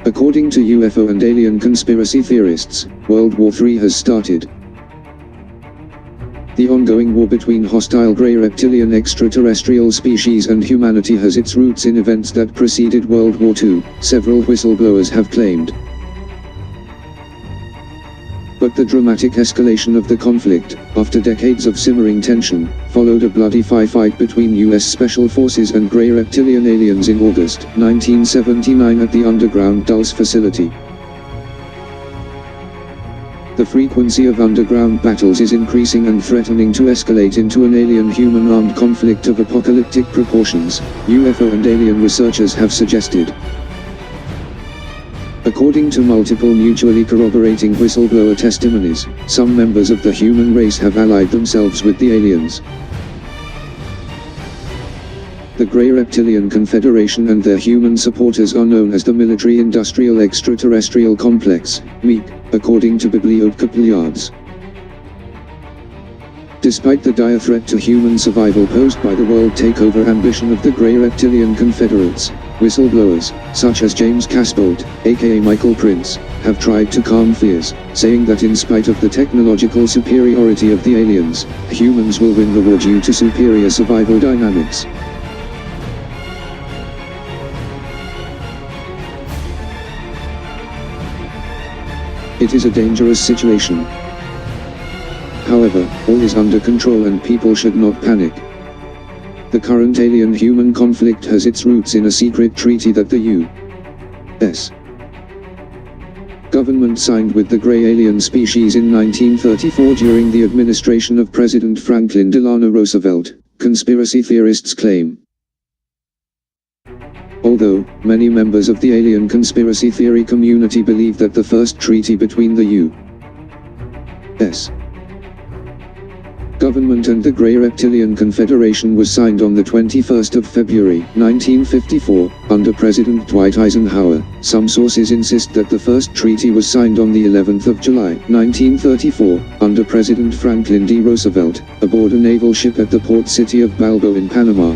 According to UFO and alien conspiracy theorists, World War III has started. The ongoing war between hostile grey reptilian extraterrestrial species and humanity has its roots in events that preceded World War II, several whistleblowers have claimed. But the dramatic escalation of the conflict, after decades of simmering tension, followed a bloody firefight between US Special Forces and grey reptilian aliens in August 1979 at the underground Dulles facility. The frequency of underground battles is increasing and threatening to escalate into an alien-human armed conflict of apocalyptic proportions, UFO and alien researchers have suggested. According to multiple mutually corroborating whistleblower testimonies, some members of the human race have allied themselves with the aliens. The Grey Reptilian Confederation and their human supporters are known as the Military-Industrial Extraterrestrial Complex, MEC, according to bibliocopiliards. Despite the dire threat to human survival posed by the world takeover ambition of the Grey Reptilian Confederates, whistleblowers, such as James Casbolt, aka Michael Prince, have tried to calm fears, saying that in spite of the technological superiority of the aliens, humans will win the war due to superior survival dynamics. It is a dangerous situation. However, all is under control and people should not panic. The current alien-human conflict has its roots in a secret treaty that the U.S. government signed with the grey alien species in 1934 during the administration of President Franklin Delano Roosevelt, conspiracy theorists claim. Although, many members of the alien conspiracy theory community believe that the first treaty between the U.S. government and the Grey Reptilian Confederation was signed on the 21st of February, 1954, under President Dwight Eisenhower. Some sources insist that the first treaty was signed on the 11th of July, 1934, under President Franklin D. Roosevelt, aboard a naval ship at the port city of Balboa in Panama.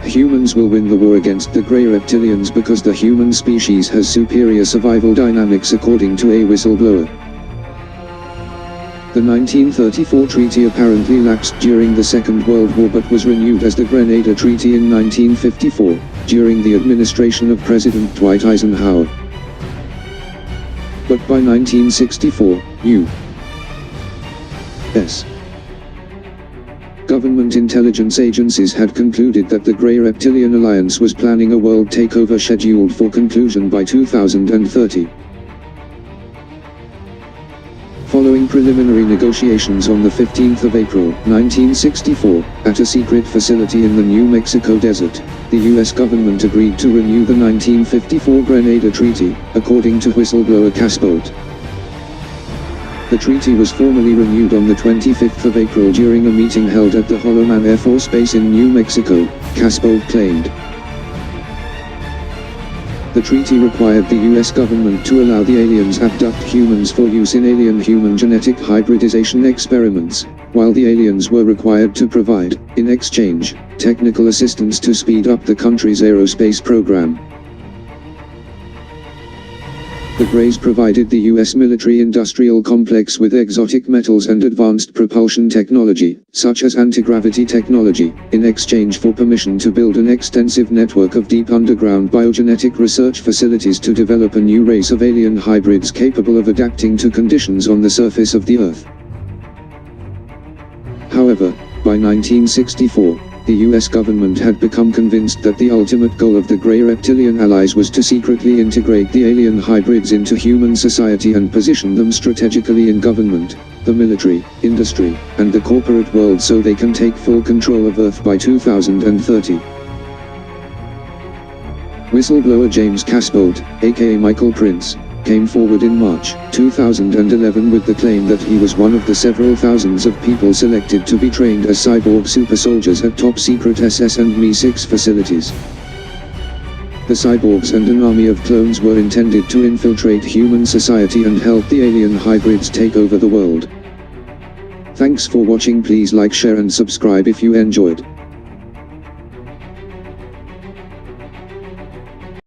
Humans will win the war against the Grey Reptilians because the human species has superior survival dynamics, according to a whistleblower. The 1934 treaty apparently lapsed during the Second World War but was renewed as the Grenada Treaty in 1954, during the administration of President Dwight Eisenhower. But by 1964, U.S. government intelligence agencies had concluded that the Grey Reptilian Alliance was planning a world takeover scheduled for conclusion by 2030. Following preliminary negotiations on the 15th of April, 1964, at a secret facility in the New Mexico desert, the U.S. government agreed to renew the 1954 Grenada Treaty, according to whistleblower Casbolt. The treaty was formally renewed on the 25th of April during a meeting held at the Holloman Air Force Base in New Mexico, Casbolt claimed. The treaty required the U.S. government to allow the aliens abduct humans for use in alien-human genetic hybridization experiments, while the aliens were required to provide, in exchange, technical assistance to speed up the country's aerospace program. The Greys provided the U.S. military-industrial complex with exotic metals and advanced propulsion technology, such as anti-gravity technology, in exchange for permission to build an extensive network of deep underground biogenetic research facilities to develop a new race of alien hybrids capable of adapting to conditions on the surface of the Earth. However, by 1964, the U.S. government had become convinced that the ultimate goal of the Grey Reptilian allies was to secretly integrate the alien hybrids into human society and position them strategically in government, the military, industry, and the corporate world so they can take full control of Earth by 2030. Whistleblower James Casbolt, aka Michael Prince, came forward in March 2011 with the claim that he was one of the several thousands of people selected to be trained as cyborg super soldiers at top-secret SS and Mi-6 facilities. The cyborgs and an army of clones were intended to infiltrate human society and help the alien hybrids take over the world. Thanks for watching. Please like, share and subscribe if you enjoyed.